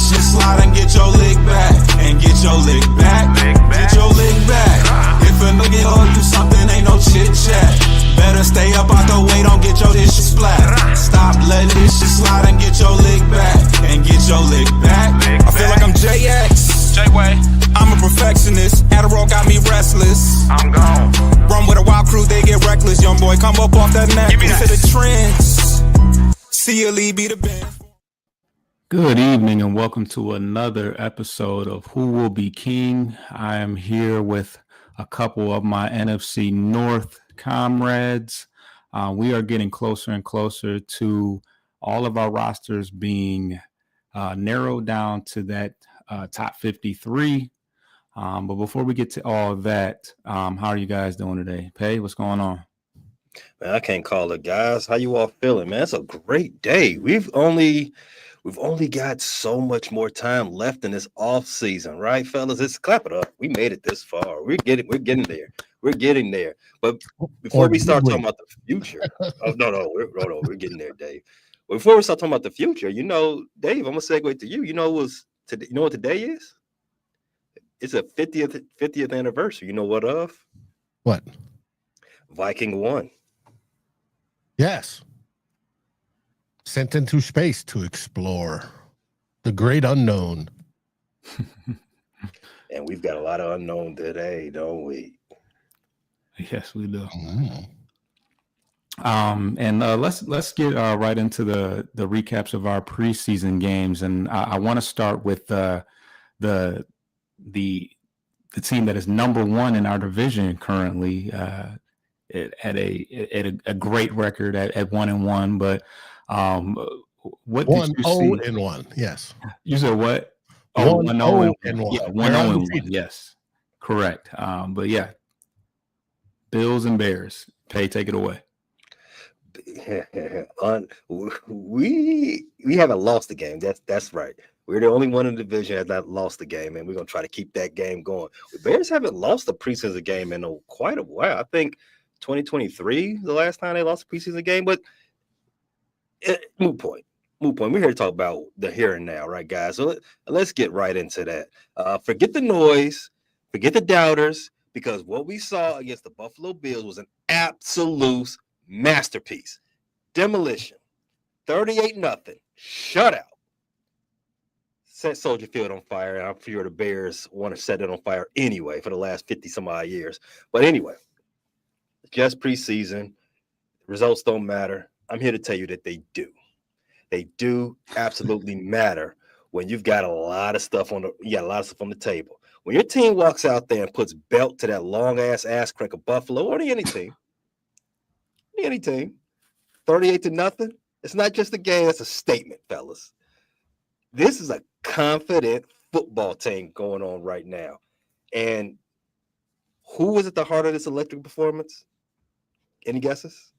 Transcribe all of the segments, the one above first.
this shit slide and get your lick back. And get your lick back. Get your lick back. If a nigga owe you something, ain't no chit chat. Better stay up out the way, don't get your shit splat. Stop letting this shit slide and get your lick back. And get your lick back. I feel like I'm JX. J-Way. I'm a perfectionist. Adderall got me restless. I'm gone. Run with a wild crew, they get reckless. Young boy, come up off that necklace to the trends. See you, Lee, be the band. Good evening and welcome to another episode of Who Will Be King. I am here with a couple of my NFC North comrades. We are getting closer and closer to all of our rosters being narrowed down to that top 53. But before we get to all of that, how are you guys doing today? Pay, what's going on? Man, I can't call it, guys. How you all feeling, man? It's a great day. We've only got so much more time left in this off season, right, fellas? Let's clap it up. We made it this far. We're getting there. We're getting there. But before we start talking about the future, we're getting there, Dave. But before we start talking about the future, Dave, I'm gonna segue to you. You know what today is? It's a 50th anniversary. You know what of? What? Viking 1. Yes. Sent into space to explore the great unknown. And we've got a lot of unknown today, don't we? Yes, we do. And let's get right into the recaps of our preseason games, and I want to start with the team that is number one in our division currently. It had a great record at 1-1, but what did you see? 1-0-1, yes. You said what? 1-0-1. Yeah, 1-0-1. Yes, correct. But yeah, Bills and Bears. Pay, take it away. We haven't lost the game. That's right. We're the only one in the division that has not lost the game, and we're gonna try to keep that game going. The Bears haven't lost a preseason game in quite a while. I think 2023 the last time they lost a preseason game, but moot point. We're here to talk about the here and now, right, guys? So let's get right into that. Forget the noise, forget the doubters, because what we saw against the Buffalo Bills was an absolute masterpiece. Demolition, 38-0, shutout. Set Soldier Field on fire, and I'm sure the Bears want to set it on fire anyway for the last 50 some odd years. But anyway, just preseason, results don't matter. I'm here to tell you that they do. They do absolutely matter when you've got a lot of stuff on the table. When your team walks out there and puts belt to that long ass crack of Buffalo or any team, 38-0. It's not just a game; it's a statement, fellas. This is a confident football team going on right now. And who was at the heart of this electric performance? Any guesses?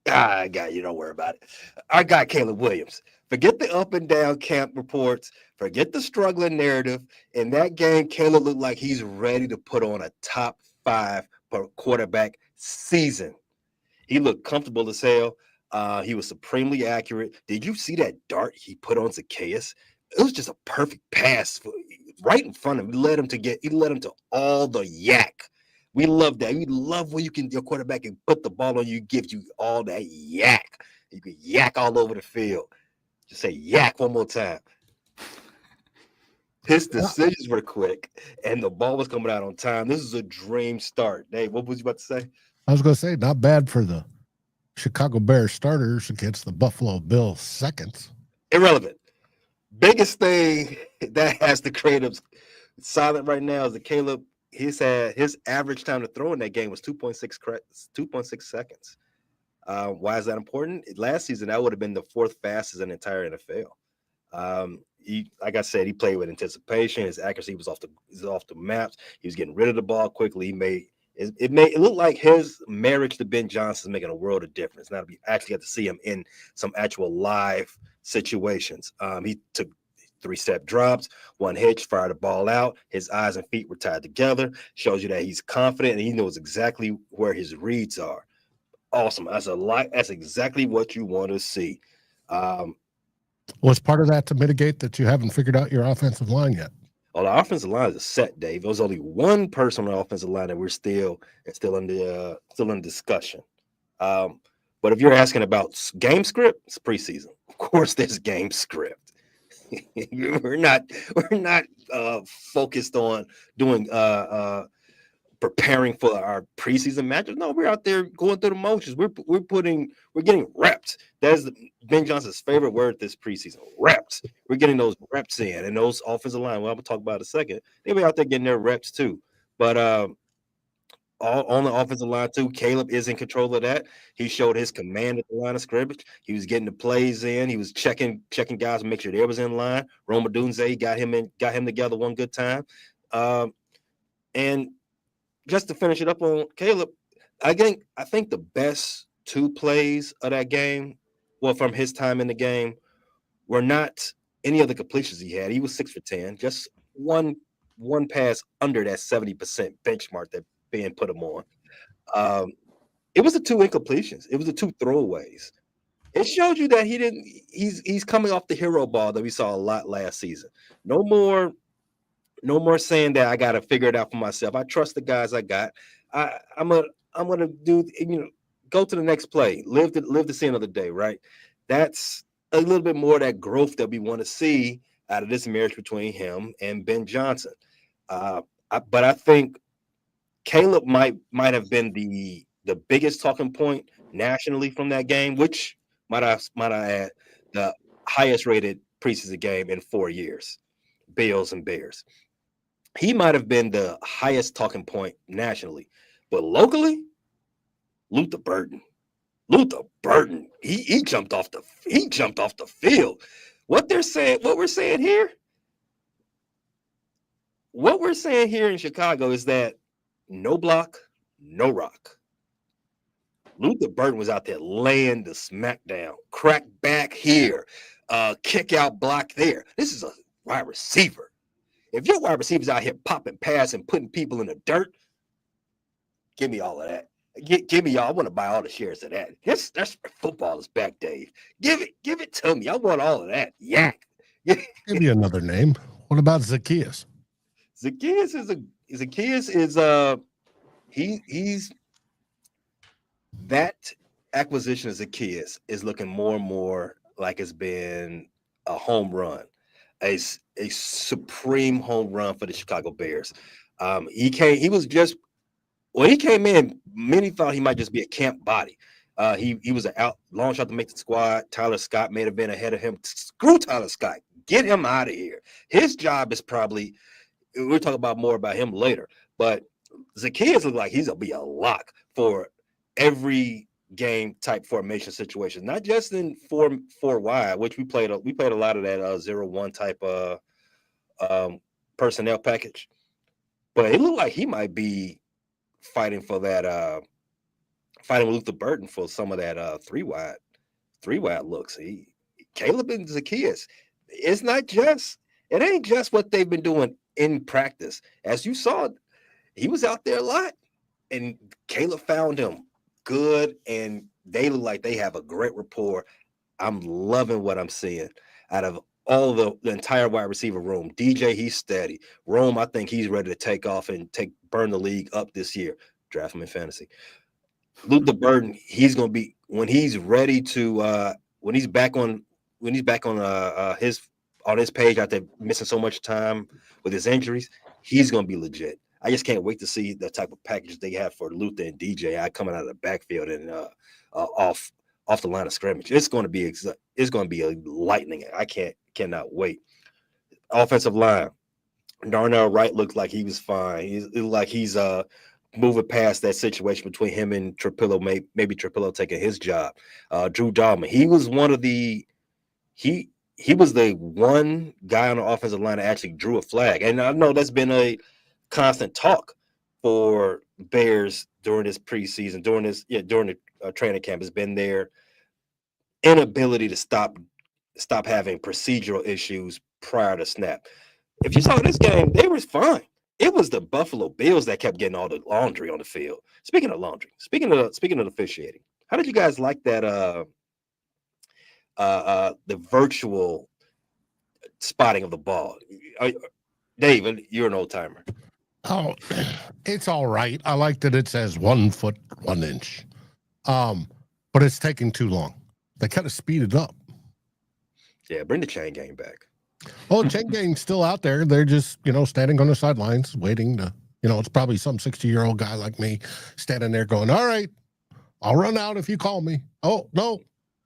I got you. Don't worry about it. Our guy, Caleb Williams. Forget the up and down camp reports. Forget the struggling narrative. In that game, Caleb looked like he's ready to put on a top 5 per quarterback season. He looked comfortable as hell. He was supremely accurate. Did you see that dart he put on Zacchaeus? It was just a perfect pass right in front of him. He led him to all the yak. We love that. We love when your quarterback can put the ball on you, gives you all that yak. You can yak all over the field. Just say yak one more time. His decisions were quick, and the ball was coming out on time. This is a dream start. Dave, what was you about to say? I was going to say, not bad for the Chicago Bears starters against the Buffalo Bills seconds. Irrelevant. Biggest thing that has the creatives silent right now is that Caleb, his average time to throw in that game was 2.6 seconds. Why is that important? Last season, that would have been the 4th fastest in the entire NFL. Like I said, he played with anticipation. His accuracy was off the maps. He was getting rid of the ball quickly. It looked like his marriage to Ben Johnson is making a world of difference. Now we actually got to see him in some actual live situations. He took 3-step drops, 1 hitch, fired the ball out. His eyes and feet were tied together. Shows you that he's confident and he knows exactly where his reads are. Awesome. That's exactly what you want to see. Was part of that to mitigate that you haven't figured out your offensive line yet? Well, the offensive line is set, Dave. There's only one person on the offensive line that we're still in discussion. But if you're asking about game script, it's preseason. Of course, there's game script. we're not focused on doing preparing for our preseason matches. No, we're out there going through the motions. We're getting reps. That's Ben Johnson's favorite word this preseason. Reps. We're getting those reps in, and those offensive line. Well, I'm gonna talk about it in a second. They'll be out there getting their reps too. But on the offensive line too, Caleb is in control of that. He showed his command at the line of scrimmage. He was getting the plays in. He was checking guys to make sure they was in line. Roma Dunze got him together one good time. And just to finish it up on Caleb, I think the best two plays of that game, well, from his time in the game, were not any of the completions he had. He was 6 for 10, just one pass under that 70% benchmark that Ben put him on. It was the two incompletions. It was the two throwaways. It showed you that he's coming off the hero ball that we saw a lot last season. No more saying that I got to figure it out for myself. I trust the guys I got. I'm gonna do, go to the next play, live to see another day, right? That's a little bit more of that growth that we want to see out of this marriage between him and Ben Johnson. But I think Caleb might have been the biggest talking point nationally from that game, which might I add, the highest rated preseason game in 4 years, Bills and Bears. He might have been the highest talking point nationally, but locally, Luther Burden, he jumped off the field. What we're saying here in Chicago is that no block, no rock. Luther Burden was out there laying the smack down, crack back here, kick out block there. This is a wide receiver. If your wide receivers out here popping pass and putting people in the dirt, give me all of that. Give me y'all. I want to buy all the shares of that. That's football is back, Dave. Give it to me. I want all of that. Yak. Give you another name. What about Zacchaeus? Zacchaeus is that acquisition of Zacchaeus is looking more and more like it's been a home run. A supreme home run for the Chicago Bears. He came in, many thought he might just be a camp body. He was a long shot to make the squad. Tyler Scott may have been ahead of him. Screw Tyler Scott. Get him out of here. His job is probably, we'll talk about more about him later, but Zacchaeus looks like he's going to be a lock for every game type formation situation, not just in 4 wide, which we played a lot of that 0-1 type personnel package, but it looked like he might be fighting for that fighting with Luther Burden for some of that 3 wide looks. Caleb and Zacchaeus, it ain't just what they've been doing in practice. As you saw, he was out there a lot, and Caleb found him good, and they look like they have a great rapport. I'm loving what I'm seeing out of all the entire wide receiver room. DJ, he's steady. Rome, I think he's ready to take off and burn the league up this year. Draft him in fantasy. Luther Burden, he's going to be, when he's ready to when he's back on his page after missing so much time with his injuries, he's going to be legit. I just can't wait to see the type of package they have for Luther and DJ coming out of the backfield and off the line of scrimmage. It's going to be a lightning. I cannot wait. Offensive line, Darnell Wright looks like he was fine. It looked like he's moving past that situation between him and Trapillo. Maybe Trapillo taking his job. Drew Dahlman, he was the one guy on the offensive line that actually drew a flag, and I know that's been a constant talk for Bears during this preseason, during the training camp, has been their inability to stop having procedural issues prior to snap. If you saw this game, they were fine. It was the Buffalo Bills that kept getting all the laundry on the field. Speaking of laundry, speaking of officiating, how did you guys like that the virtual spotting of the ball. Dave, you're an old timer. Oh, it's all right. I like that it says 1 foot 1 inch. But it's taking too long. They kind of speed it up. Yeah, bring the chain gang back. Oh, chain gang's still out there. They're just, standing on the sidelines waiting to, it's probably some 60-year-old guy like me standing there going, all right, I'll run out if you call me. Oh, no,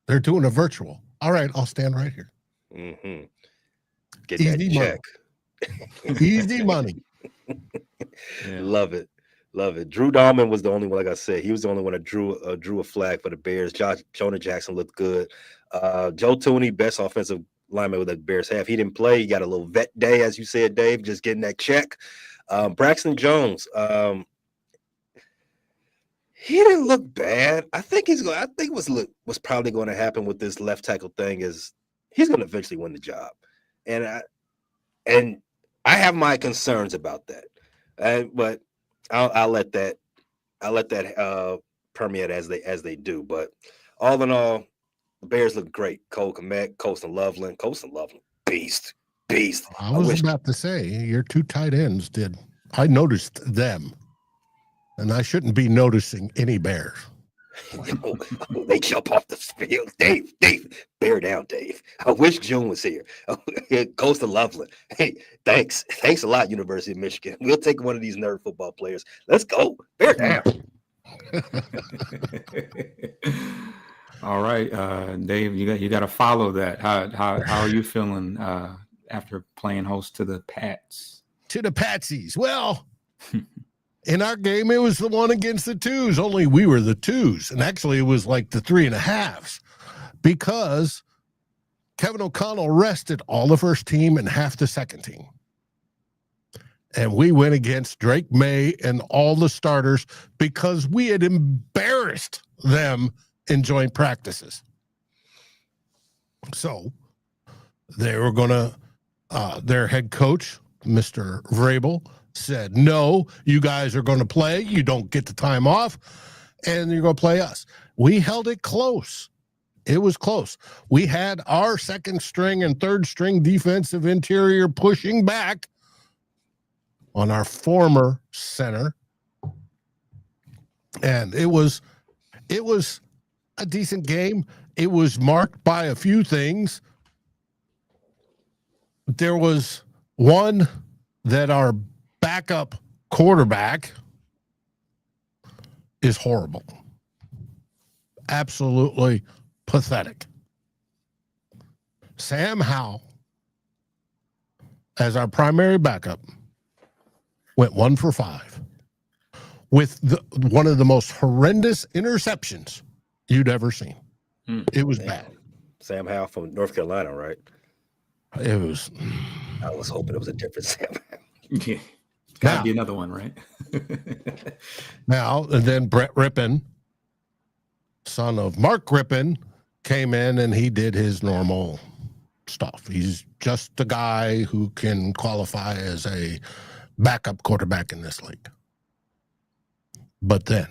they're doing a virtual. All right, I'll stand right here. Mm-hmm. Get Easy that check. Easy money. Yeah. Love it. Drew Dahlman was the only one, like I said, he was the only one that drew a flag for the Bears. Jonah Jackson looked good. Joe Tooney, best offensive lineman with the Bears have. He didn't play. He got a little vet day, as you said, Dave, just getting that check. Braxton Jones, he didn't look bad. I think what's probably going to happen with this left tackle thing is he's going to eventually win the job. And I have my concerns about that. But I'll let that permeate as they do. But all in all, the Bears look great. Cole Kmet, Colston Loveland, beast. I was about to say, your 2 tight ends did. I noticed them, and I shouldn't be noticing any Bears. They jump off the field. Dave, bear down, Dave. I wish June was here. Colston Loveland. Hey, thanks a lot, University of Michigan. We'll take one of these nerd football players. Let's go. Bear down. All right, Dave, you got to follow that. How are you feeling after playing host to the Pats? To the Patsies. Well, in our game, it was the 1 against the 2s. Only we were the 2s, and actually, it was like the 3.5s because Kevin O'Connell rested all the first team and half the second team. And we went against Drake May and all the starters because we had embarrassed them in joint practices. So they were going to, their head coach, Mr. Vrabel, said, no, you guys are going to play. You don't get the time off, and you're going to play us. We held it close. It was close. We had our second string and third string defensive interior pushing back on our former center. And it was a decent game. It was marked by a few things. There was one that our backup quarterback is horrible. Absolutely pathetic. Sam Howell, as our primary backup, went 1 for 5 with one of the most horrendous interceptions you'd ever seen. It was bad. Sam Howell from North Carolina, right? It was. I was hoping it was a different Sam Howell. Yeah. Gotta be another one, right? Now, and then Brett Rippon, son of Mark Rippon, came in and he did his normal stuff. He's just a guy who can qualify as a backup quarterback in this league. But then,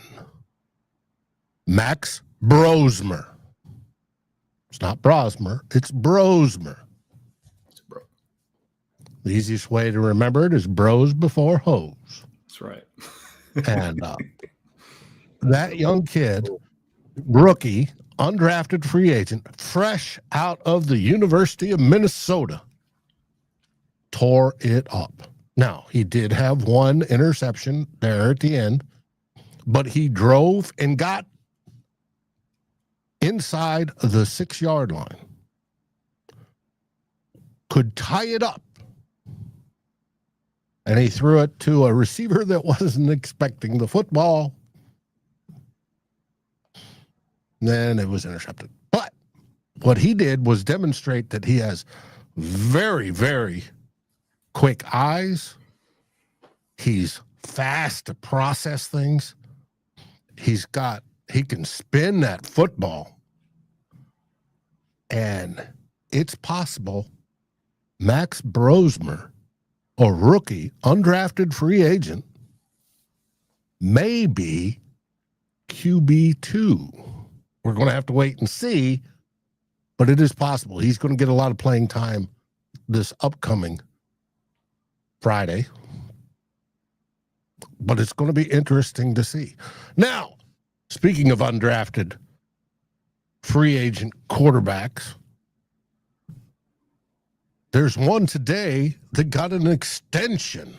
Max Brosmer. It's not Brosmer, it's Brosmer. The easiest way to remember it is bros before hoes. That's right. And that young kid, rookie, undrafted free agent, fresh out of the University of Minnesota, tore it up. Now, he did have one interception there at the end, but he drove and got inside the 6-yard line. Could tie it up. And he threw it to a receiver that wasn't expecting the football. Then it was intercepted. But what he did was demonstrate that he has very, very quick eyes. He's fast to process things. He can spin that football. And it's possible Max Brosmer, a rookie, undrafted free agent, may be QB2. We're going to have to wait and see, but it is possible. He's going to get a lot of playing time this upcoming Friday. But it's going to be interesting to see. Now, speaking of undrafted free agent quarterbacks, there's one today that got an extension.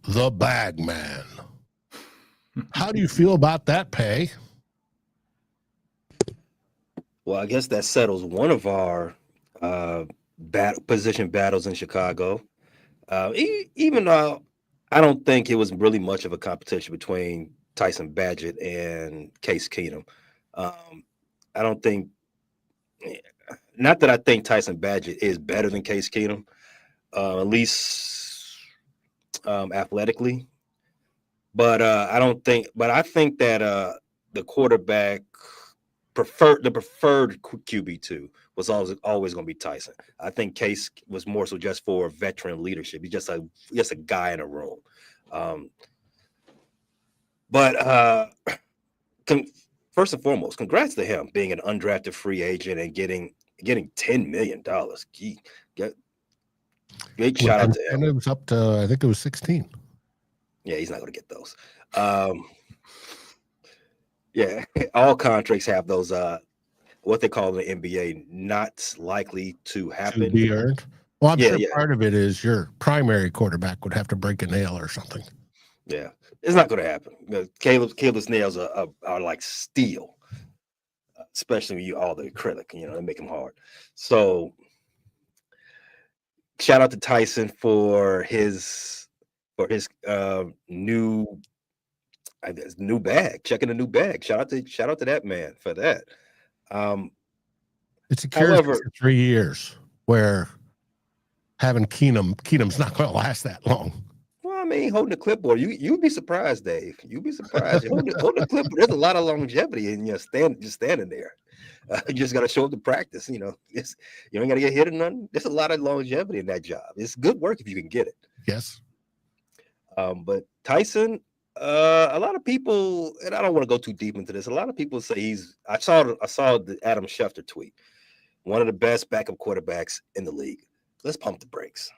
The Bag Man. How do you feel about that pay? Well, I guess that settles one of our position battles in Chicago. Even though I don't think it was really much of a competition between Tyson Badgett and Case Keenum. I don't think, not that I think Tyson Badgett is better than Case Keenum, at least athletically. But I think that the quarterback preferred QB2 was always going to be Tyson. I think Case was more so just for veteran leadership. He's just a guy in a room. First and foremost, congrats to him being an undrafted free agent and getting $10 million. Big shout out to him. And it was up to, I think it was 16. Yeah, he's not going to get those. Yeah, all contracts have those what they call in the NBA not likely to happen. To be earned. Well, I'm sure part of it is your primary quarterback would have to break a nail or something. Yeah, it's not going to happen. Caleb's nails are like steel, especially when you all the acrylic. They make them hard. So, shout out to Tyson for his new bag, checking a new bag. Shout out to that man for that. It's a cure for 3 years where having Keenum's not going to last that long. Well, I mean, holding the clipboard, you'd be surprised, Dave. You'd be surprised. Holding the clipboard, there's a lot of longevity in just standing there. You just got to show up to practice. You ain't got to get hit or nothing. There's a lot of longevity in that job. It's good work if you can get it. Yes. But Tyson, a lot of people, and I don't want to go too deep into this. A lot of people say I saw the Adam Schefter tweet, one of the best backup quarterbacks in the league. Let's pump the brakes.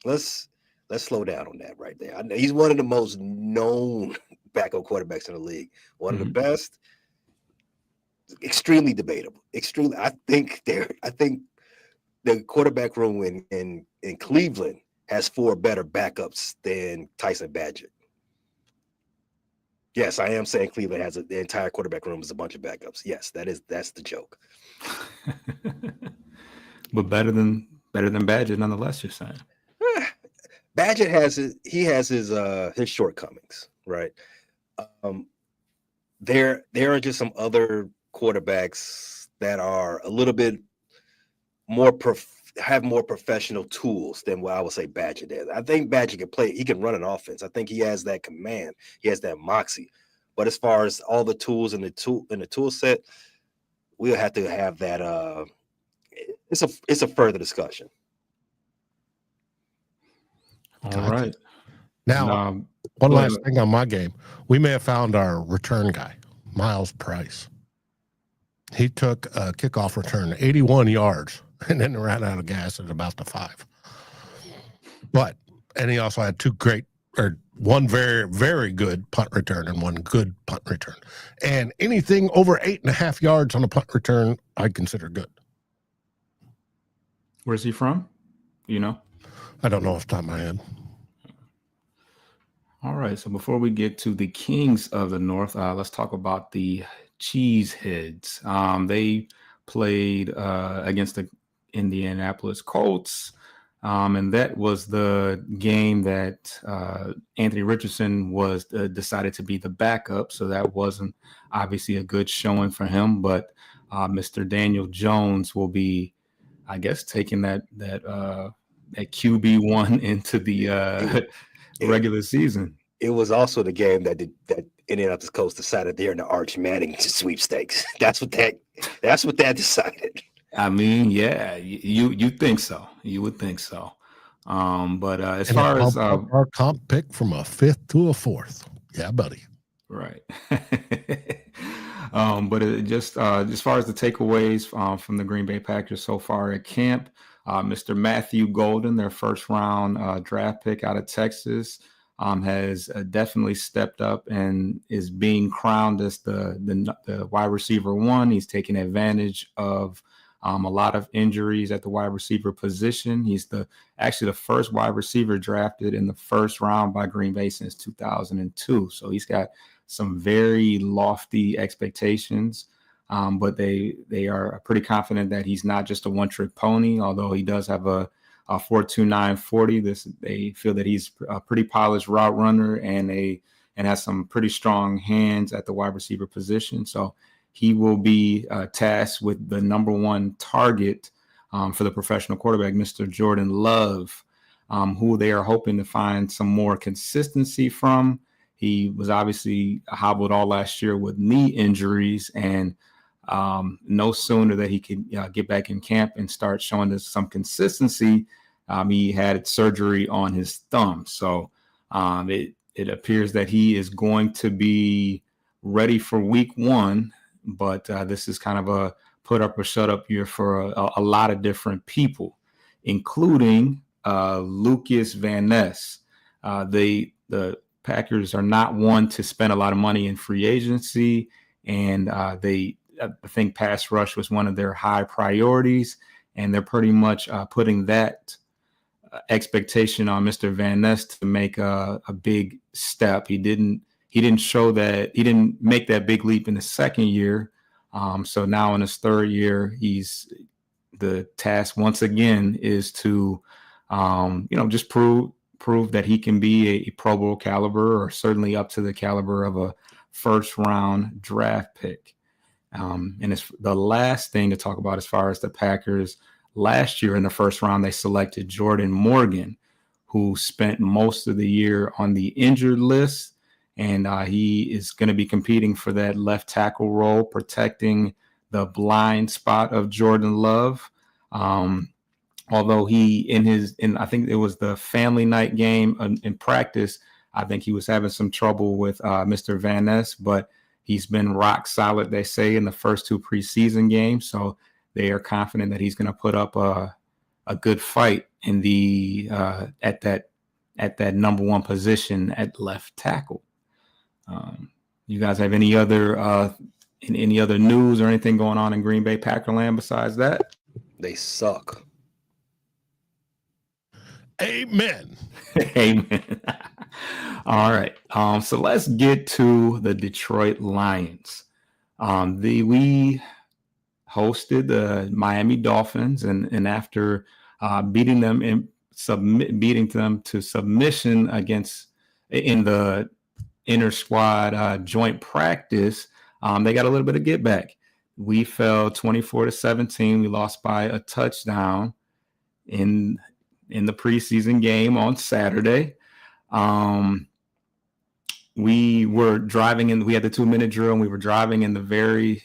Let's slow down on that right there. He's one of the most known backup quarterbacks in the league. One of the best. Extremely debatable. Extremely. I think the quarterback room in Cleveland has 4 better backups than Tyson Badgett. Yes, I am saying Cleveland has the entire quarterback room is a bunch of backups. Yes, that's the joke. But better than Badgett, nonetheless. You're saying Badgett has his shortcomings, right? There are just some other quarterbacks that are a little bit more have more professional tools than what I would say Badgett is. I think Badgett can play. He can run an offense. I think he has that command. He has that moxie. But as far as all the tools in the tool set, we'll have to have that. It's a further discussion. All right. Now, one last thing on my game. We may have found our return guy, Miles Price. He took a kickoff return, 81 yards, and then ran out of gas at about the 5. And he also had one very, very good punt return and one good punt return. And anything over 8.5 yards on a punt return, I consider good. Where's he from? I don't know off the top of my head. All right. So before we get to the Kings of the North, let's talk about the Cheeseheads. They played against the Indianapolis Colts. And that was the game that Anthony Richardson was decided to be the backup. So that wasn't obviously a good showing for him. But Mr. Daniel Jones will be, I guess, taking that QB1 into the regular season. It was also the game that Indianapolis Colts decided they're in the Arch Manning sweepstakes. That's what that decided. I mean, yeah, you think so. You would think so. But as far as our comp pick from a 5th to a 4th. Yeah, buddy. Right. But just as far as the takeaways from the Green Bay Packers so far at camp, Mr. Matthew Golden, their first round draft pick out of Texas, has definitely stepped up and is being crowned as the wide receiver one. He's taking advantage of a lot of injuries at the wide receiver position. He's actually the first wide receiver drafted in the first round by Green Bay since 2002. So he's got some very lofty expectations, but they are pretty confident that he's not just a one-trick pony, although he does have a 4.29 40. They feel that he's a pretty polished route runner and has some pretty strong hands at the wide receiver position. So he will be tasked with the number one target for the professional quarterback, Mr. Jordan Love, who they are hoping to find some more consistency from. He was obviously hobbled all last year with knee injuries, and no sooner that he could get back in camp and start showing us some consistency, he had surgery on his thumb. So it appears that he is going to be ready for week one, but this is kind of a put up or shut up year for a lot of different people, including Lucas Van Ness. The Packers are not one to spend a lot of money in free agency, and I think pass rush was one of their high priorities, and they're pretty much putting that expectation on Mr. Van Ness to make a big step. He didn't make that big leap in the second year. So now in his third year, the task once again is to just prove that he can be a Pro Bowl caliber, or certainly up to the caliber of a first round draft pick. And it's the last thing to talk about as far as the Packers. Last year in the first round, they selected Jordan Morgan, who spent most of the year on the injured list. And he is going to be competing for that left tackle role, protecting the blind spot of Jordan Love. Although I think it was the family night game in practice, I think he was having some trouble with Mr. Van Ness, but he's been rock solid, they say, in the first two preseason games. So they are confident that he's going to put up a good fight in at that number one position at left tackle. You guys have any other news or anything going on in Green Bay Packerland besides that? They suck. Amen. Amen. All right. So let's get to the Detroit Lions. We hosted the Miami Dolphins, and after beating them to submission in the inter squad joint practice, they got a little bit of get back. We fell 24-17. We lost by a touchdown in the preseason game on Saturday. We were driving in. We had the 2-minute drill, and we were driving at the very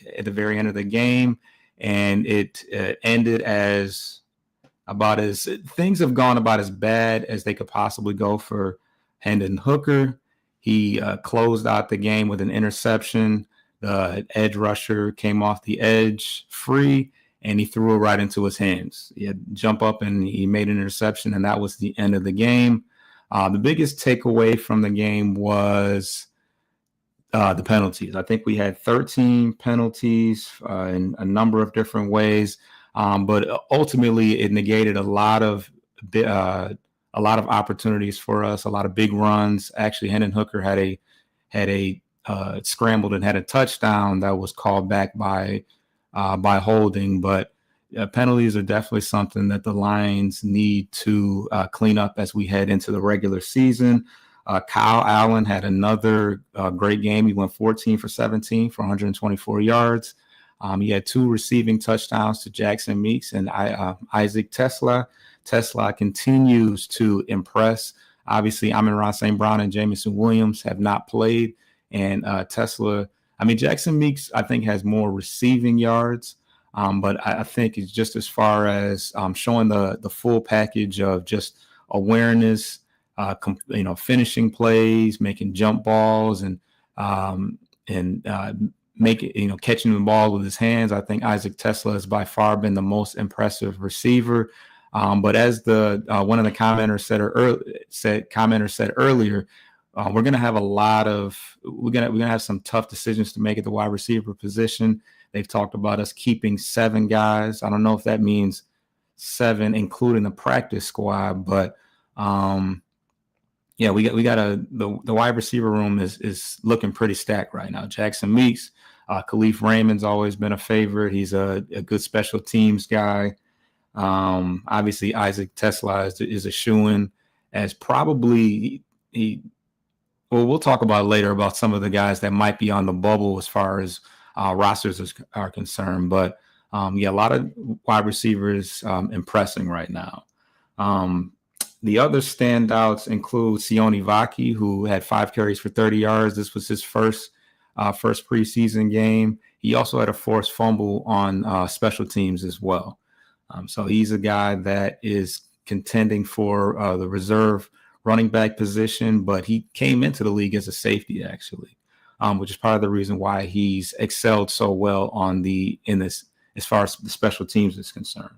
end of the game, and it ended things have gone about as bad as they could possibly go for Hendon Hooker. He closed out the game with an interception. The edge rusher came off the edge free, and he threw it right into his hands. He had jump up and he made an interception, and that was the end of the game. The biggest takeaway from the game was the penalties. I think we had 13 penalties in a number of different ways, but ultimately it negated a lot of opportunities for us, a lot of big runs. Actually, Hendon Hooker had a scrambled and had a touchdown that was called back by holding, but penalties are definitely something that the Lions need to clean up as we head into the regular season. Kyle Allen had another great game. He went 14 for 17 for 124 yards. He had 2 receiving touchdowns to Jackson Meeks and Isaac Tesla. Tesla continues to impress. Obviously, Amon-Ra St. Brown and Jamison Williams have not played. And Jackson Meeks, I think, has more receiving yards. But I think it's just as far as showing the full package of just awareness, finishing plays, making jump balls, and catching the ball with his hands. I think Isaac Tesla has by far been the most impressive receiver. But as the one of the commenters said earlier, we're gonna have we're gonna have some tough decisions to make at the wide receiver position. They've talked about us keeping 7 guys. I don't know if that means 7, including the practice squad, but yeah, we got the wide receiver room is looking pretty stacked right now. Jackson Meeks, Khalif Raymond's always been a favorite. He's a good special teams guy. Obviously Isaac Tesla is a shoo-in as probably well, we'll talk about later about some of the guys that might be on the bubble as far as rosters are concerned. But yeah, a lot of wide receivers impressing right now. The other standouts include Sione Vaki, who had 5 carries for 30 yards. This was his first preseason game. He also had a forced fumble on special teams as well. So he's a guy that is contending for the reserve running back position, but he came into the league as a safety actually, which is part of the reason why he's excelled so well as far as the special teams is concerned.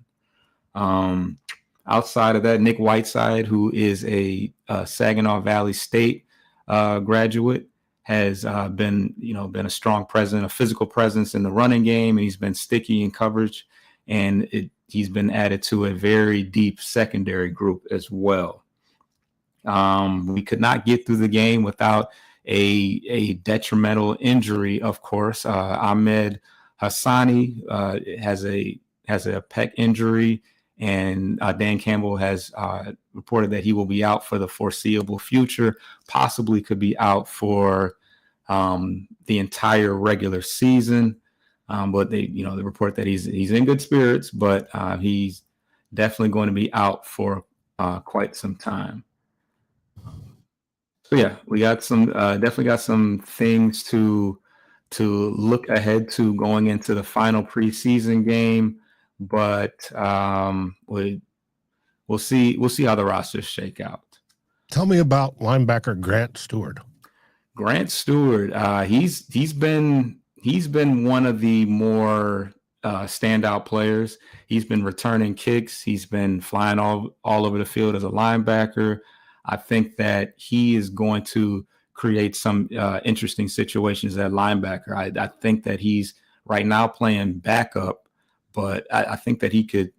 Outside of that, Nick Whiteside, who is a Saginaw Valley State graduate, has been a strong presence, a physical presence in the running game, and he's been sticky in coverage, and he's been added to a very deep secondary group as well. We could not get through the game without a detrimental injury, of course. Ahmed Hassani has a pec injury, and Dan Campbell has reported that he will be out for the foreseeable future, possibly could be out for the entire regular season. But they report that he's in good spirits, but he's definitely going to be out for quite some time. So yeah, we got definitely got some things to look ahead to going into the final preseason game. But we'll see how the rosters shake out. Tell me about linebacker Grant Stewart. Grant Stewart, he's been one of the more standout players. He's been returning kicks. He's been flying all over the field as a linebacker. I think that he is going to create some interesting situations at linebacker. I think that he's right now playing backup, but I think that he could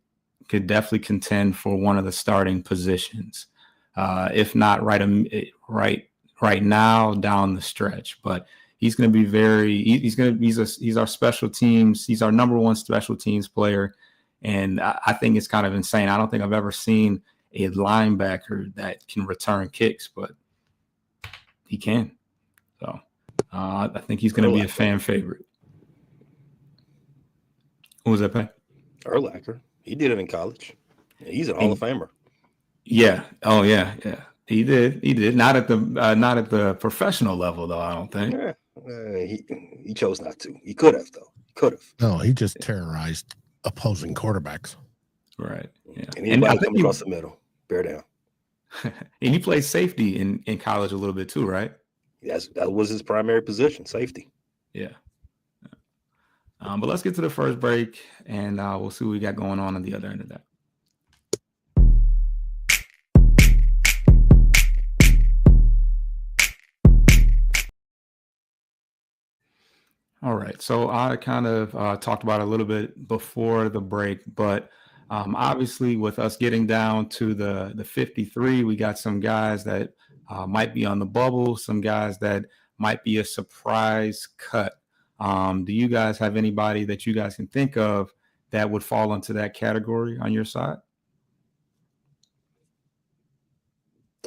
definitely contend for one of the starting positions, if not right now down the stretch. But he's going to be he's our special teams. He's our number 1 special teams player, and I think it's kind of insane. I don't think I've ever seen a linebacker that can return kicks, but he can. So I think he's going to be a fan favorite. What was that, Pat? Urlacher. He did it in college. He's an Hall of Famer. Yeah. Oh, yeah. Yeah. He did. Not at the professional level, though, I don't think. Yeah. He chose not to. He could have, though. He could have. No, he just terrorized opposing quarterbacks. Right. Yeah. And anybody come across the middle, bear down. And he played safety in college a little bit too, right? That was his primary position, safety. Yeah. But let's get to the first break, and we'll see what we got going on the other end of that. All right. So I kind of talked about it a little bit before the break, but obviously with us getting down to the 53, we got some guys that might be on the bubble, some guys that might be a surprise cut. Do you guys have anybody that you guys can think of that would fall into that category on your side?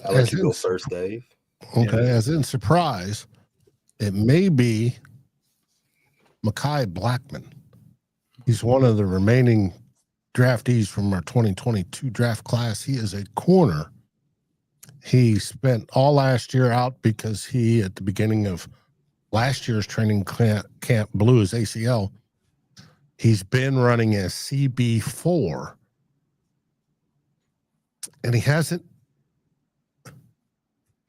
I'll let you go first, Dave. Okay, as in surprise, it may be Mekhi Blackman. He's one of the remaining draftees from our 2022 draft class. He is a corner. He spent all last year out because he, at the beginning of last year's training camp, blew his ACL. He's been running a CB4, and he hasn't.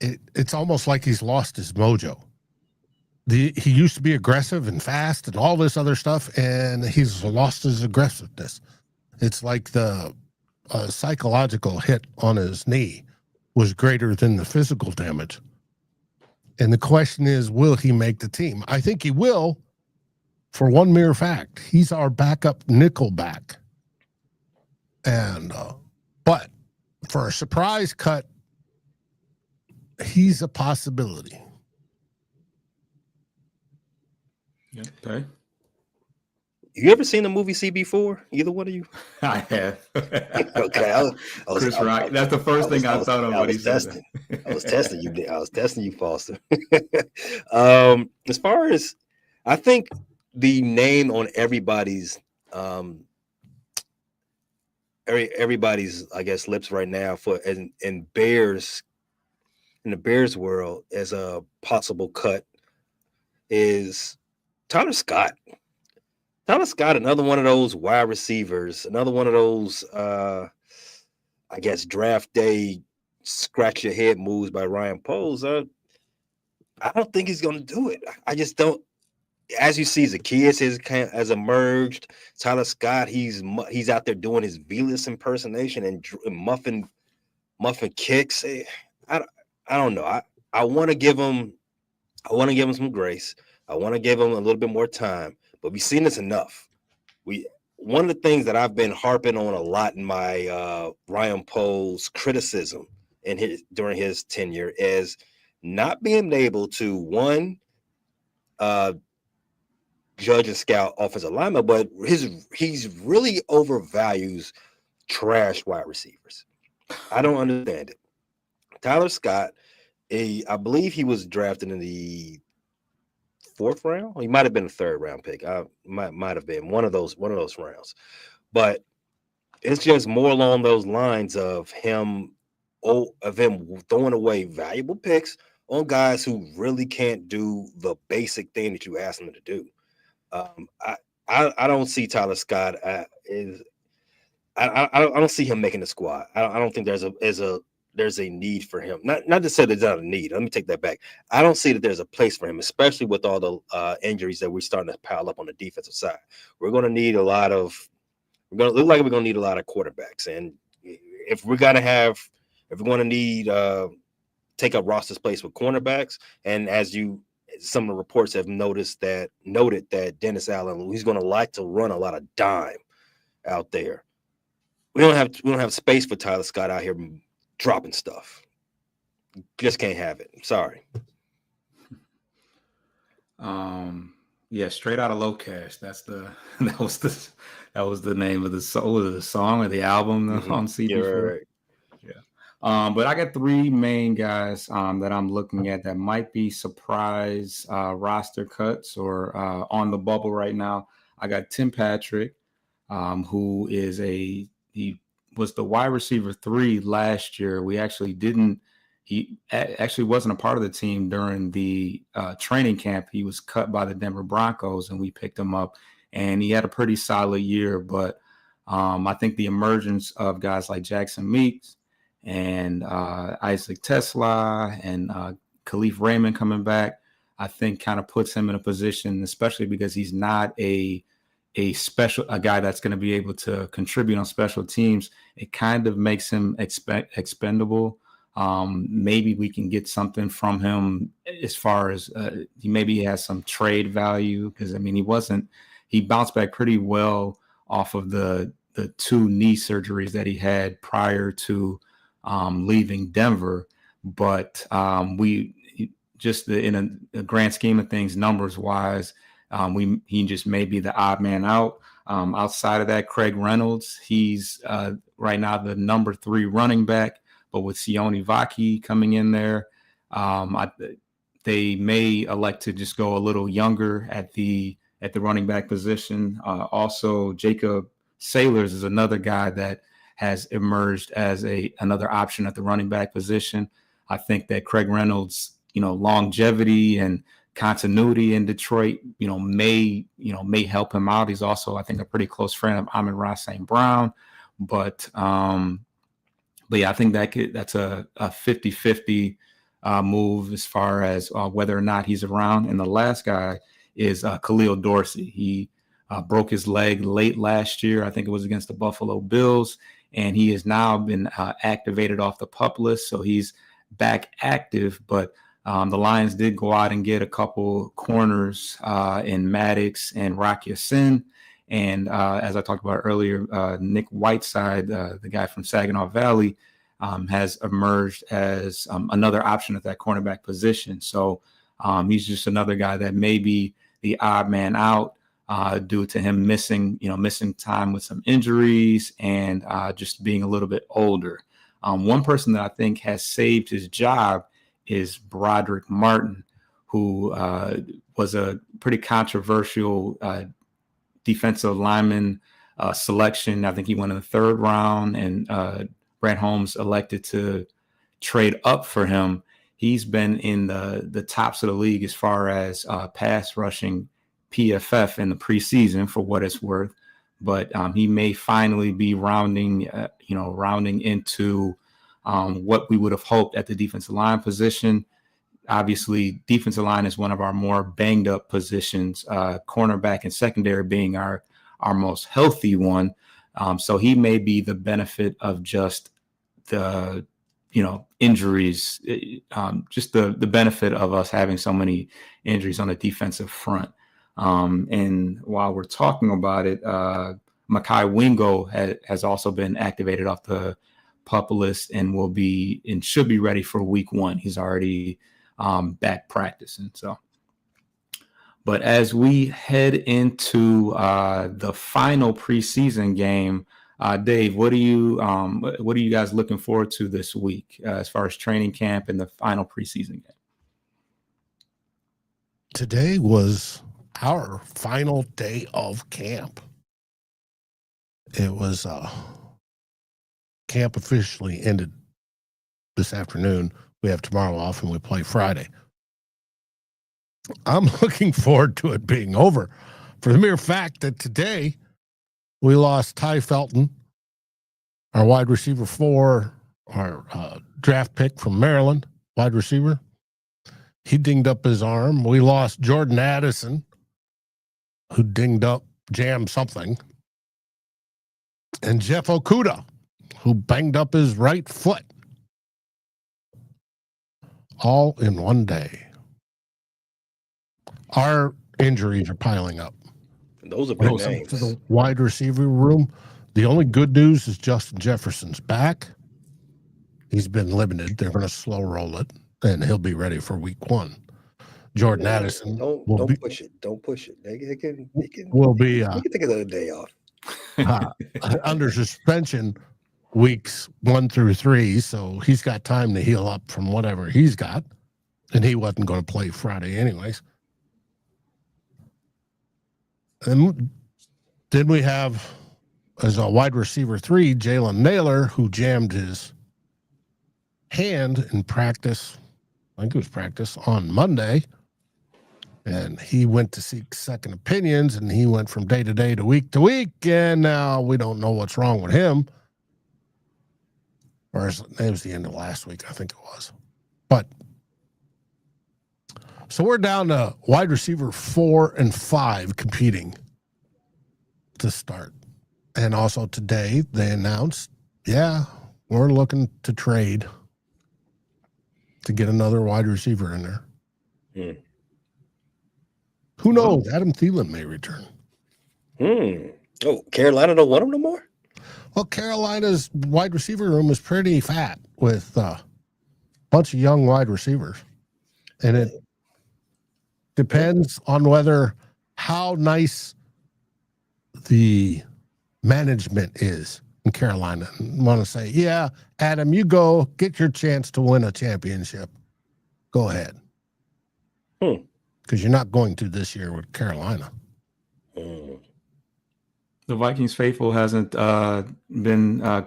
It's almost like he's lost his mojo. he used to be aggressive and fast and all this other stuff, and he's lost his aggressiveness. It's like the psychological hit on his knee was greater than the physical damage. And the question is, will he make the team? I think he will, for one mere fact. He's our backup nickel back. And but for a surprise cut, he's a possibility. Yeah, okay. You ever seen the movie CB4? Either one of you? I have. Okay, I was Chris Rock. That's the first thing I thought of when he said that. I was testing you. I was testing you, Foster. As far as I think the name on everybody's everybody's, I guess, lips right now for in the Bears world as a possible cut is Tyler Scott. Tyler Scott, another one of those wide receivers, another one of those, I guess, draft day scratch your head moves by Ryan Poles. I don't think he's going to do it. I just don't. As you see, Zacchaeus has emerged. Tyler Scott, he's out there doing his Velas impersonation and muffin kicks. I don't know. I want to give him some grace. I want to give him a little bit more time. But we've seen this enough. One of the things that I've been harping on a lot in my Ryan Poles criticism during his tenure is not being able to judge and scout offensive linemen, but he's really overvalues trash wide receivers. I don't understand it. Tyler Scott, I believe he was drafted in the 4th round. He might have been a 3rd round pick. Might have been one of those rounds. But it's just more along those lines of him throwing away valuable picks on guys who really can't do the basic thing that you ask them to do. I don't see Tyler Scott I don't see him making the squad. I don't think there's a need for him. Not to say there's not a need. Let me take that back. I don't see that there's a place for him, especially with all the injuries that we're starting to pile up on the defensive side. We're going to need a lot of quarterbacks. And if we're going to need take up roster space with cornerbacks, and some of the reports have noted that Dennis Allen, he's going to like to run a lot of dime out there. We don't have space for Tyler Scott out here dropping stuff. Just can't have it. Sorry. Yeah, Straight Out of Low Cash. That was the name of the song or the album on CB4. Yeah, right. Yeah. But I got 3 main guys that I'm looking at that might be surprise roster cuts or on the bubble right now. I got Tim Patrick, who is he was the wide receiver 3 last year. He actually wasn't a part of the team during the training camp. He was cut by the Denver Broncos and we picked him up, and he had a pretty solid year. But I think the emergence of guys like Jackson Meeks and Isaac Tesla and Khalif Raymond coming back, I think kind of puts him in a position, especially because he's not a guy that's going to be able to contribute on special teams. It kind of makes him expendable. Maybe we can get something from him as far as he has some trade value, because I mean he bounced back pretty well off of the 2 knee surgeries that he had prior to leaving Denver. But in a grand scheme of things, numbers wise, he just may be the odd man out. Outside of that, Craig Reynolds, he's right now the number 3 running back, but with Sione Vaki coming in there, they may elect to just go a little younger at the running back position. Also, Jacob Sailors is another guy that has emerged as another option at the running back position. I think that Craig Reynolds, longevity and continuity in Detroit, may help him out. He's also, I think, a pretty close friend of Amon-Ra St. Brown. But yeah, I think that's a 50-50 move as far as whether or not he's around. And the last guy is Khalil Dorsey. He broke his leg late last year. I think it was against the Buffalo Bills. And he has now been activated off the PUP list. So he's back active. But the Lions did go out and get a couple corners in Maddox and Rock Ya-Sin. And as I talked about earlier, Nick Whiteside, the guy from Saginaw Valley, has emerged as another option at that cornerback position. So he's just another guy that may be the odd man out due to him missing time with some injuries and just being a little bit older. One person that I think has saved his job is Broderick Martin, who was a pretty controversial defensive lineman selection. I think he went in the 3rd round, and Brad Holmes elected to trade up for him. He's been in the tops of the league as far as pass rushing PFF in the preseason, for what it's worth. But he may finally be rounding into what we would have hoped at the defensive line position. Obviously, defensive line is one of our more banged up positions, cornerback and secondary being our most healthy one. So he may be the benefit of just the, injuries, just the benefit of us having so many injuries on the defensive front. And while we're talking about it, Mekhi Wingo has also been activated off the PUP list and should be ready for week 1. He's already back practicing. So, but as we head into the final preseason game, Dave, what are you guys looking forward to this week as far as training camp and the final preseason game? Today was our final day of camp. It was camp officially ended this afternoon. We have tomorrow off and we play Friday. I'm looking forward to it being over for the mere fact that today we lost Ty Felton, our wide receiver 4, our draft pick from Maryland, wide receiver. He dinged up his arm. We lost Jordan Addison, who jammed something. And Jeff Okuda, who banged up his right foot. All in one day. Our injuries are piling up. Those are big names. To the wide receiver room, the only good news is Justin Jefferson's back. He's been limited. They're going to slow roll it, and he'll be ready for week 1. Jordan Addison. Don't push it. Don't push it. They can take another day off. Under suspension weeks 1 through 3, so he's got time to heal up from whatever he's got, and he wasn't going to play Friday anyways. And then we have, as a wide receiver 3, Jalen Naylor, who jammed his hand in practice. I think it was practice on Monday. And he went to seek second opinions, and he went from day to day to week, and now we don't know what's wrong with him. Or it was the end of last week, I think it was. But so we're down to wide receiver 4 and 5 competing to start. And also today they announced, we're looking to trade to get another wide receiver in there. Hmm. Who knows? Adam Thielen may return. Oh, Carolina don't want him no more? Well, Carolina's wide receiver room is pretty fat with a bunch of young wide receivers. And it depends on how nice the management is in Carolina. I want to say, Adam, you go get your chance to win a championship. Go ahead. Because you're not going to this year with Carolina. The Vikings faithful hasn't been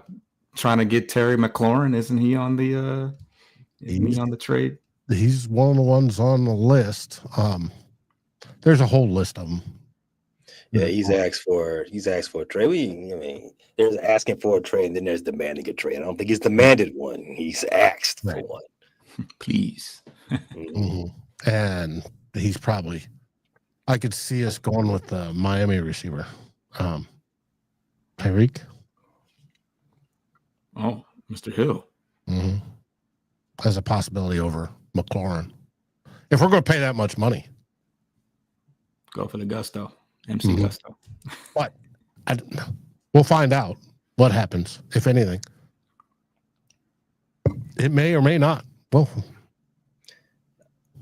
trying to get Terry McLaurin. Isn't he on the trade? He's one of the ones on the list. There's a whole list of them. Yeah, he's asked for a trade. There's asking for a trade, and then there's demanding a trade. I don't think he's demanded one. He's asked for one. Please. And he's probably, I could see us going with the Miami receiver, Tyreek. Oh, Mr. Hill. As a possibility over McLaurin. If we're going to pay that much money. Go for the gusto. MC Gusto. But we'll find out what happens, if anything. It may or may not. Well,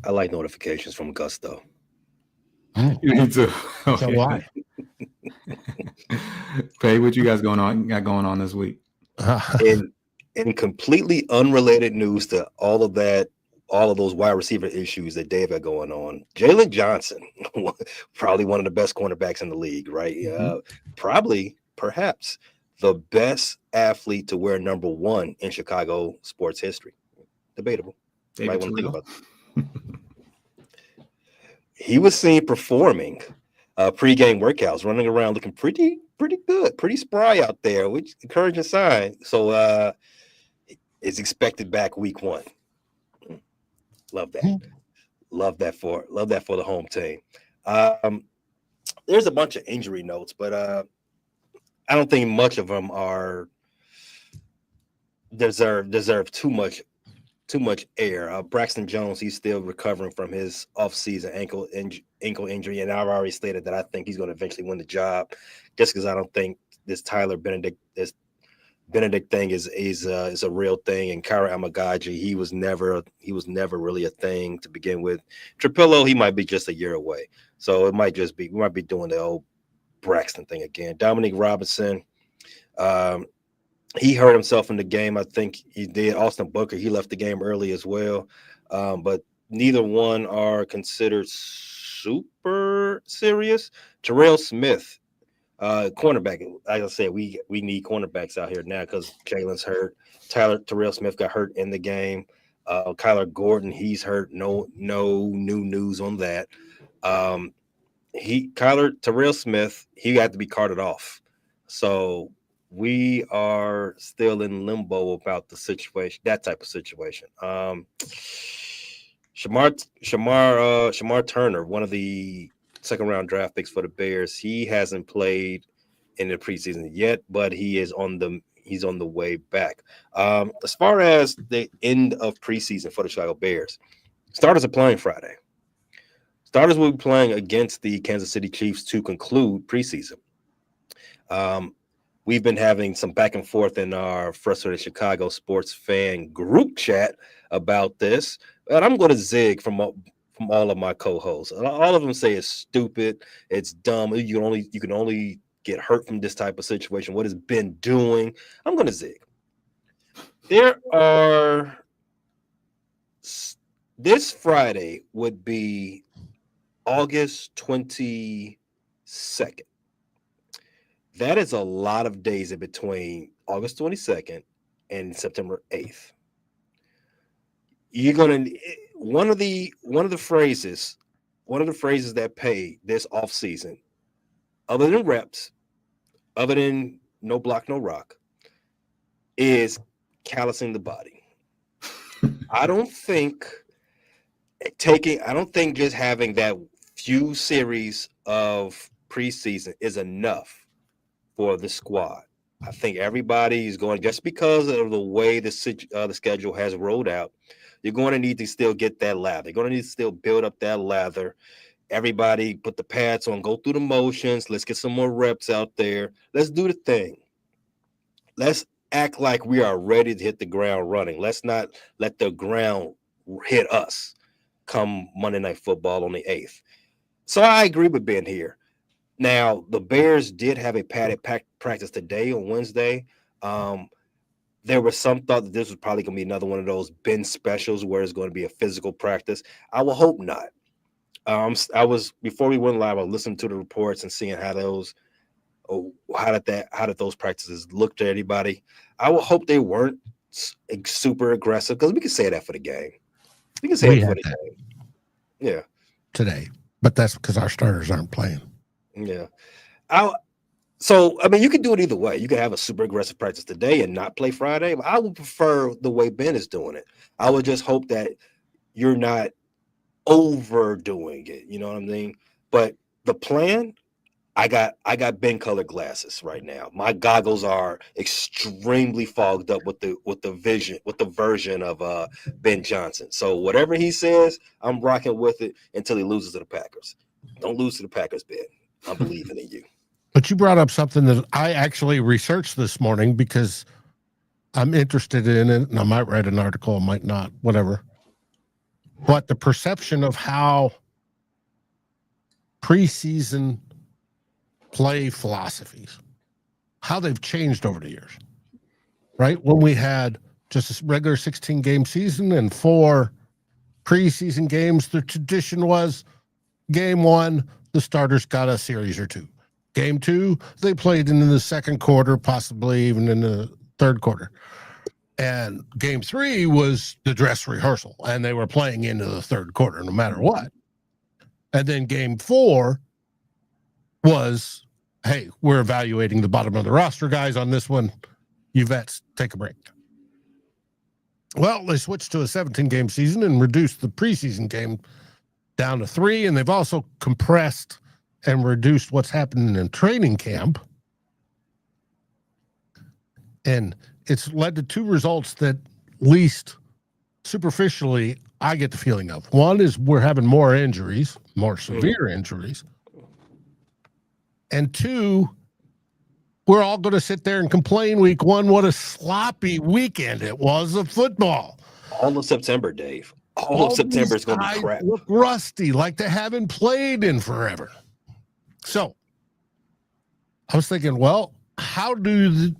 I like notifications from Gusto. Me too. Okay. So why? Pay, what you guys got going on this week? In completely unrelated news to all of those wide receiver issues that Dave had going on, Jalen Johnson, probably one of the best cornerbacks in the league, right? Perhaps the best athlete to wear number 1 in Chicago sports history. Debatable. Might want to think about that. He was seen performing pre-game workouts, running around looking pretty good, pretty spry out there, which encouraging sign. So is expected back week 1. Love that. Love that for the home team. There's a bunch of injury notes, but I don't think much of them are deserve too much air. Braxton Jones, he's still recovering from his off-season ankle injury, and I've already stated that I think he's going to eventually win the job, just because I don't think this Tyler Benedict thing is a real thing. And Kyra Amagaji, he was never really a thing to begin with. Trapillo, he might be just a year away, so we might be doing the old Braxton thing again. Dominique Robinson, he hurt himself in the game. I think he did. Austin Booker, he left the game early as well, but neither one are considered super serious. Terrell Smith, cornerback. Like I said, we need cornerbacks out here now because Jalen's hurt. Terrell Smith got hurt in the game. Kyler Gordon, he's hurt. No new news on that. Terrell Smith, he had to be carted off. So we are still in limbo about the situation, that type of situation. Shamar Turner, one of the second-round draft picks for the Bears, he hasn't played in the preseason yet, but he's on the way back. As far as the end of preseason for the Chicago Bears, starters are playing Friday. Starters will be playing against the Kansas City Chiefs to conclude preseason. We've been having some back and forth in our Frustrated Chicago Sports Fan group chat about this, and I'm going to zig from all of my co-hosts. All of them say it's stupid, it's dumb. You can only get hurt from this type of situation. What has Ben doing? I'm going to zig. This Friday would be August 22nd. That is a lot of days in between August 22nd and September 8th. You're gonna one of the phrases that pay this off season, other than reps, other than no block, no rock, is callousing the body. I don't think just having that few series of preseason is enough for the squad. I think everybody is going, just because of the way the schedule has rolled out, you're going to need to still get that lather. You're going to need to still build up that lather. Everybody put the pads on, go through the motions. Let's get some more reps out there. Let's do the thing. Let's act like we are ready to hit the ground running. Let's not let the ground hit us come Monday Night Football on the 8th. So I agree with Ben here. Now, the Bears did have a padded practice today on Wednesday. There was some thought that this was probably going to be another one of those Ben specials where it's going to be a physical practice. I will hope not. Before we went live, I listened to the reports and seeing how did those practices look to anybody. I will hope they weren't super aggressive, because we can say that for the game. We can say it for the game. Yeah. Today, but that's because our starters aren't playing. Yeah. So, I mean, you can do it either way. You can have a super aggressive practice today and not play Friday. I would prefer the way Ben is doing it. I would just hope that you're not overdoing it. You know what I mean? But the plan, I got Ben colored glasses right now. My goggles are extremely fogged up with the version of Ben Johnson. So whatever he says, I'm rocking with it until he loses to the Packers. Don't lose to the Packers, Ben. I'm believing in you. But you brought up something that I actually researched this morning because I'm interested in it, and I might write an article, I might not, whatever. But the perception of how preseason play philosophies, how they've changed over the years, right? When we had just a regular 16-game season and 4 preseason games, the tradition was game 1, the starters got a series or 2. Game 2, they played in the second quarter, possibly even in the third quarter. And game 3 was the dress rehearsal, and they were playing into the third quarter no matter what. And then game 4 was, hey, we're evaluating the bottom of the roster guys on this one. You vets, take a break. Well, they switched to a 17-game season and reduced the preseason game down to 3, and they've also compressed and reduced what's happening in training camp. And it's led to 2 results that, at least superficially, I get the feeling of. One is we're having more injuries, more severe injuries. And 2, we're all going to sit there and complain week 1 what a sloppy weekend it was of football. All of September, Dave. All of September is going to be crap. Look rusty, like they haven't played in forever. So I was thinking, well, how does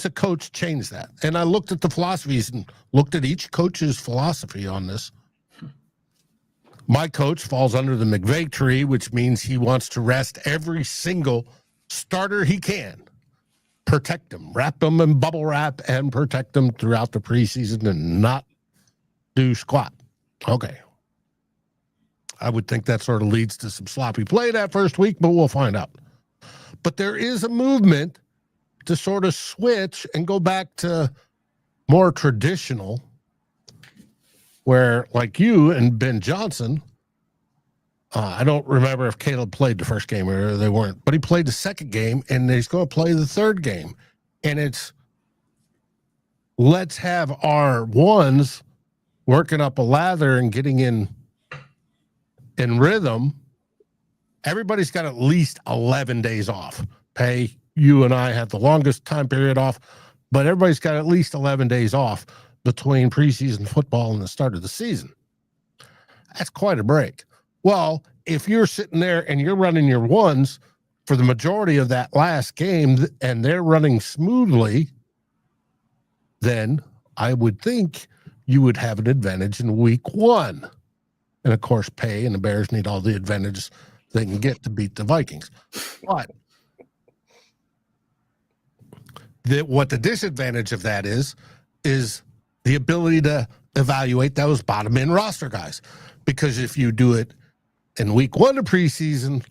a coach change that? And I looked at the philosophies and looked at each coach's philosophy on this. My coach falls under the McVay tree, which means he wants to rest every single starter he can. Protect them, wrap them in bubble wrap, and protect them throughout the preseason and not do squat. Okay. I would think that sort of leads to some sloppy play that first week, but we'll find out. But there is a movement to sort of switch and go back to more traditional, where like you and Ben Johnson, I don't remember if Caleb played the first game or they weren't, but he played the second game and he's going to play the third game. And it's, let's have our ones working up a lather and getting in rhythm. Everybody's got at least 11 days off. Pay, you and I have the longest time period off, but everybody's got at least 11 days off between preseason football and the start of the season. That's quite a break. Well, if you're sitting there and you're running your ones for the majority of that last game and they're running smoothly, then I would think you would have an advantage in week 1. And of course, Pay and the Bears need all the advantages they can get to beat the Vikings. But what the disadvantage of that is the ability to evaluate those bottom end roster guys. Because if you do it in week 1 of preseason,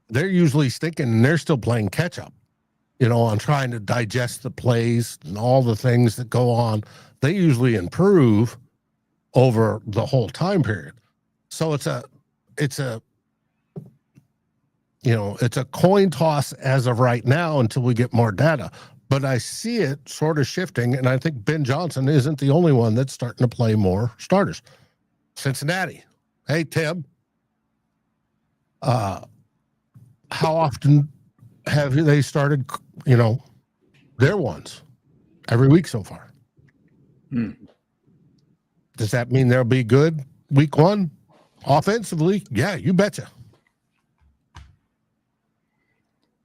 they're usually stinking and they're still playing catch up, on trying to digest the plays and all the things that go on. They usually improve over the whole time period. So it's a coin toss as of right now until we get more data. But I see it sort of shifting, and I think Ben Johnson isn't the only one that's starting to play more starters. Cincinnati. Hey, Tim. How often have they started, their ones? Every week so far. Does that mean they'll be good week 1? Offensively? Yeah, you betcha.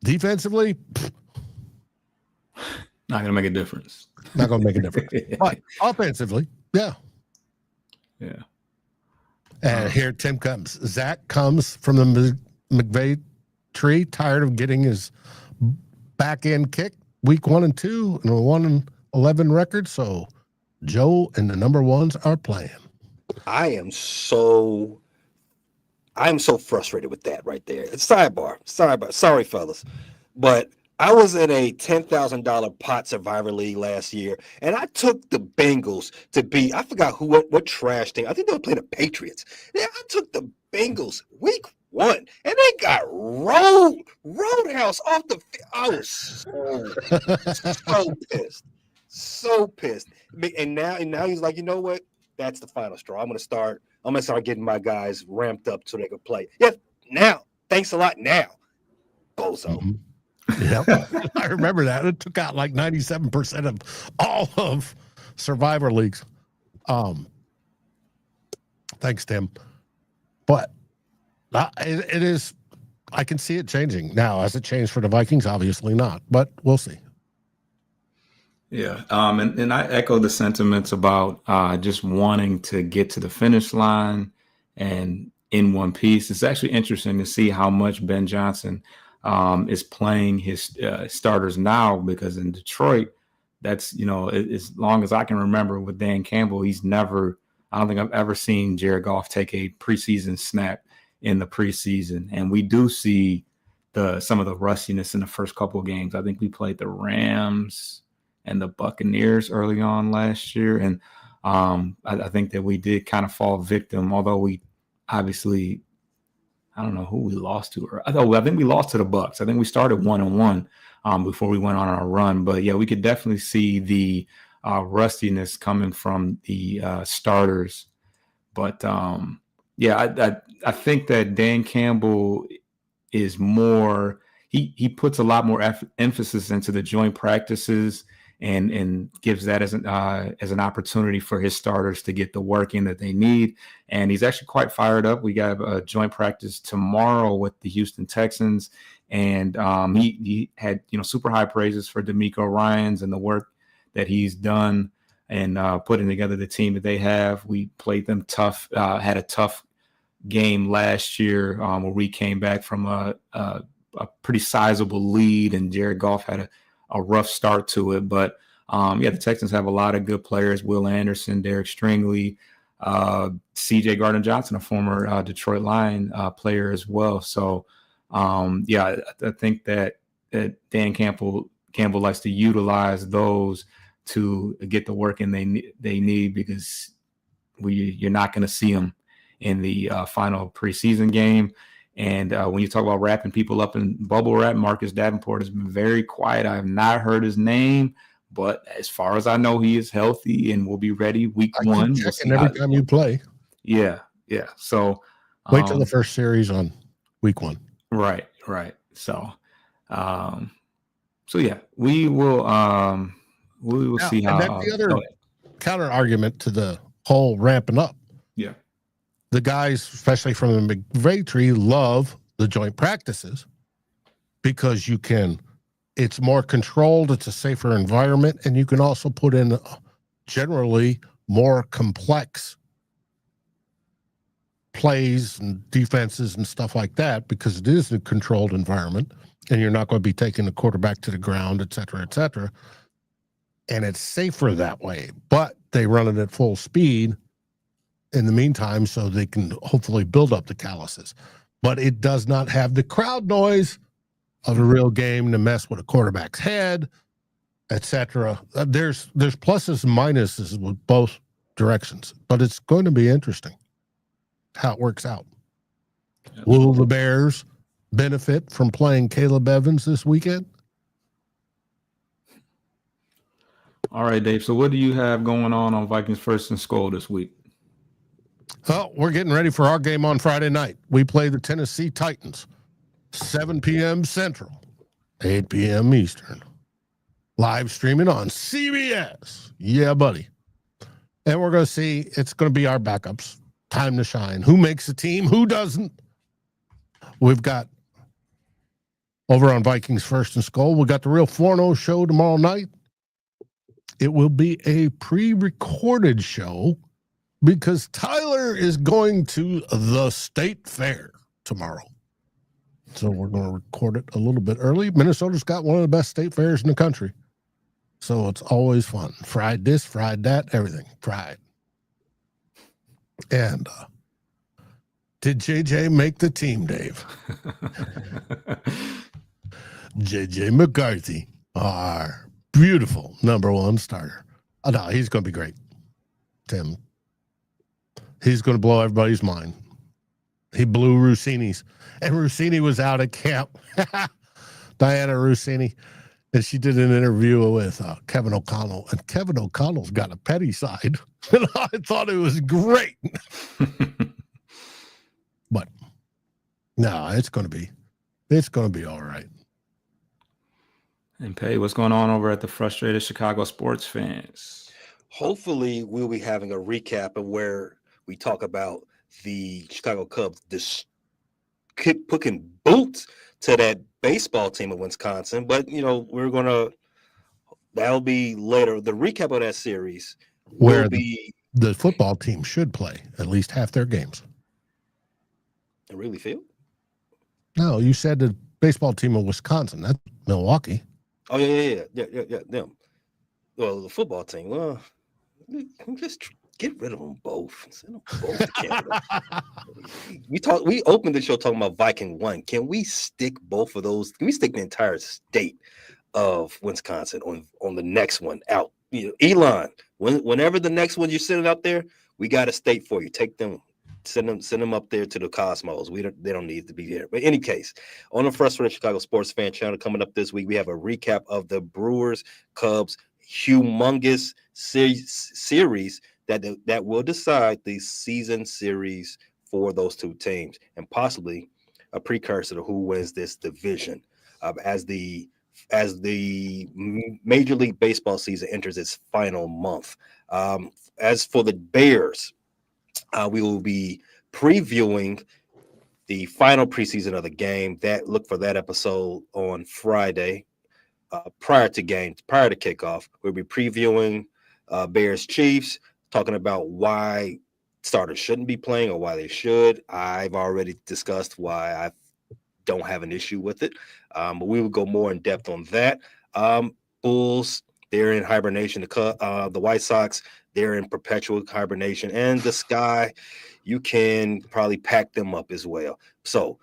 Defensively? Not going to make a difference. Not going to make a difference. But offensively, yeah. Yeah. And here Tim comes. Zach comes from the McVay tree, tired of getting his back end kicked week 1 and 2 and a 1-11 record. So Joe and the number 1s are playing. I am so I'm so frustrated with that right there. It's sidebar. Sorry, fellas. But I was in a $10,000 pot survivor league last year, and I took the Bengals to beat, I forgot what trash team. I think they were playing the Patriots. Yeah, I took the Bengals week 1, and they got roadhouse off the field. I was so pissed. So pissed. And now he's like, you know what? That's the final straw. I'm gonna start getting my guys ramped up so they can play. Yeah, now. Thanks a lot now. Bozo. Mm-hmm. Yeah, I remember that. It took out like 97% of all of survivor leagues. Thanks, Tim. But it is, I can see it changing. Now, has it changed for the Vikings? Obviously not, but we'll see. Yeah. And I echo the sentiments about just wanting to get to the finish line and in one piece. It's actually interesting to see how much Ben Johnson is playing his starters now, because in Detroit, that's, as long as I can remember with Dan Campbell, I don't think I've ever seen Jared Goff take a preseason snap in the preseason. And we do see some of the rustiness in the first couple of games. I think we played the Rams and the Buccaneers early on last year. And I think that we did kind of fall victim, although we obviously, I don't know who we lost to. I think we lost to the Bucs. I think we started 1-1 before we went on our run. But yeah, we could definitely see the rustiness coming from the starters. But yeah, I think that Dan Campbell is more. He puts a lot more emphasis into the joint practices and gives that as an opportunity for his starters to get the work in that they need. And he's actually quite fired up. We got a joint practice tomorrow with the Houston Texans, and he had super high praises for D'Amico Ryans and the work that he's done and putting together the team that they have. We played them tough, had a tough game last year where we came back from a pretty sizable lead, and Jared Goff had a rough start to it. But yeah, the Texans have a lot of good players: Will Anderson, Derek Stringley, CJ Gardner-Johnson, a former Detroit Lion player as well. So yeah, I think that Dan Campbell likes to utilize those to get the work in they need, because you're not going to see them in the final preseason game. And when you talk about wrapping people up in bubble wrap, Marcus Davenport has been very quiet. I have not heard his name, but as far as I know, he is healthy and will be ready week 1. We'll see every time you play. Yeah. So wait till the first series on week 1. Right. So, so yeah, we will see how. And that's the other counter argument to the whole ramping up. Yeah. The guys, especially from the McVay tree, love the joint practices because it's more controlled, it's a safer environment, and you can also put in generally more complex plays and defenses and stuff like that, because it is a controlled environment and you're not going to be taking the quarterback to the ground, et cetera, et cetera. And it's safer that way, but they run it at full speed in the meantime, so they can hopefully build up the calluses. But it does not have the crowd noise of a real game to mess with a quarterback's head, etc. There's pluses and minuses with both directions, but it's going to be interesting how it works out. Will the Bears benefit from playing Caleb Evans this weekend? All right, Dave. So what do you have going on Vikings First and Skol this week? Well, we're getting ready for our game on Friday night. We play the Tennessee Titans, 7 p.m. Central, 8 p.m. Eastern. Live streaming on CBS. Yeah, buddy. And we're going to see, it's going to be our backups. Time to shine. Who makes the team? Who doesn't? We've got, over on Vikings First and Skol, we got the Real Forno show tomorrow night. It will be a pre-recorded show because Tyler is going to the State Fair tomorrow. So we're going to record it a little bit early. Minnesota's got one of the best state fairs in the country. So it's always fun. Fried this, fried that, everything. Fried. And Did JJ make the team, Dave? JJ McCarthy, our beautiful number one starter. Oh, no, he's going to be great, Tim. He's going to blow everybody's mind. He blew Rossini's, and Rossini was out at camp. Diana Rossini, and she did an interview with Kevin O'Connell, and Kevin O'Connell's got a petty side, and I thought it was great. But no, it's going to be all right. And Pay, what's going on over at the Frustrated Chicago Sports Fans? Hopefully, we'll be having a recap of where we talk about the Chicago Cubs putting boots to that baseball team of Wisconsin. But, that'll be later. The recap of that series will be the football team should play at least half their games. I really feel. No, you said the baseball team of Wisconsin. That's Milwaukee. Oh, yeah, them. Well, the football team, just get rid of them both. Send them both to Canada. We opened the show talking about Viking 1. Can we stick both of those? Can we stick the entire state of Wisconsin on the next one out? Elon, whenever the next one you're sending out there, we got a state for you. Take them. Send them up there to the cosmos. They don't need to be there. But in any case, on the Frustrated Chicago Sports Fan channel coming up this week, we have a recap of the Brewers Cubs humongous series that will decide the season series for those two teams, and possibly a precursor to who wins this division as the Major League Baseball season enters its final month. As for the Bears, we will be previewing the final preseason of the game. Look for that episode on Friday, prior to kickoff. We'll be previewing Bears Chiefs, talking about why starters shouldn't be playing or why they should. I've already discussed why I don't have an issue with it, but we will go more in depth on that. Bulls, they're in hibernation. The White Sox, they're in perpetual hibernation. And the Sky, you can probably pack them up as well. So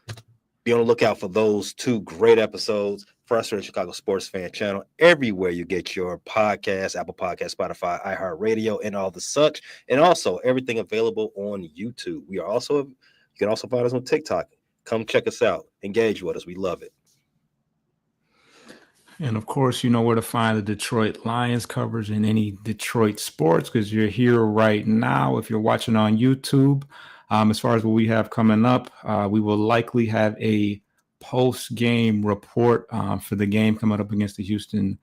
be on the lookout for those two great episodes. Frustrated Chicago Sports Fan channel, everywhere you get your podcasts, Apple Podcasts, Spotify, iHeartRadio, and all the such. And also everything available on YouTube. You can also find us on TikTok. Come check us out. Engage with us. We love it. And of course, you know where to find the Detroit Lions coverage in any Detroit sports, because you're here right now. If you're watching on YouTube, as far as what we have coming up, we will likely have a post-game report for the game coming up against the Houston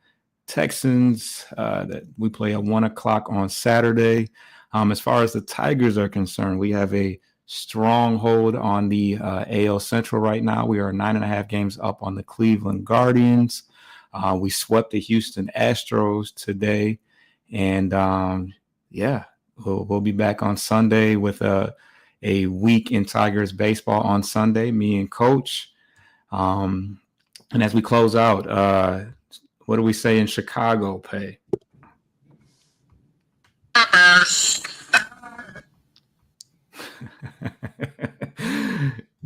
Texans that we play at 1:00 on Saturday. As far as the Tigers are concerned, we have a stronghold on the AL Central right now. We are 9.5 games up on the Cleveland Guardians. We swept the Houston Astros today, and we'll be back on Sunday with a week in Tigers baseball on Sunday, me and Coach. And as we close out, what do we say in Chicago, Pay?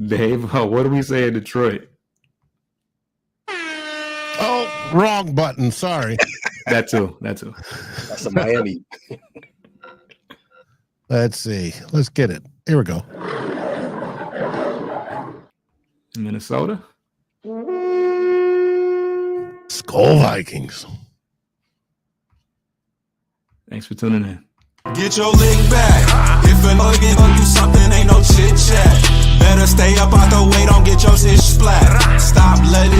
Dave, what do we say in Detroit? Oh, wrong button. Sorry. That too. That's a Miami. Let's see. Let's get it. Here we go. Minnesota. Skull Vikings. Thanks for tuning in. Get your lick back. If a nigga gon' do something, ain't no chit chat. Better stay up out the way, don't get your shit splat. Stop letting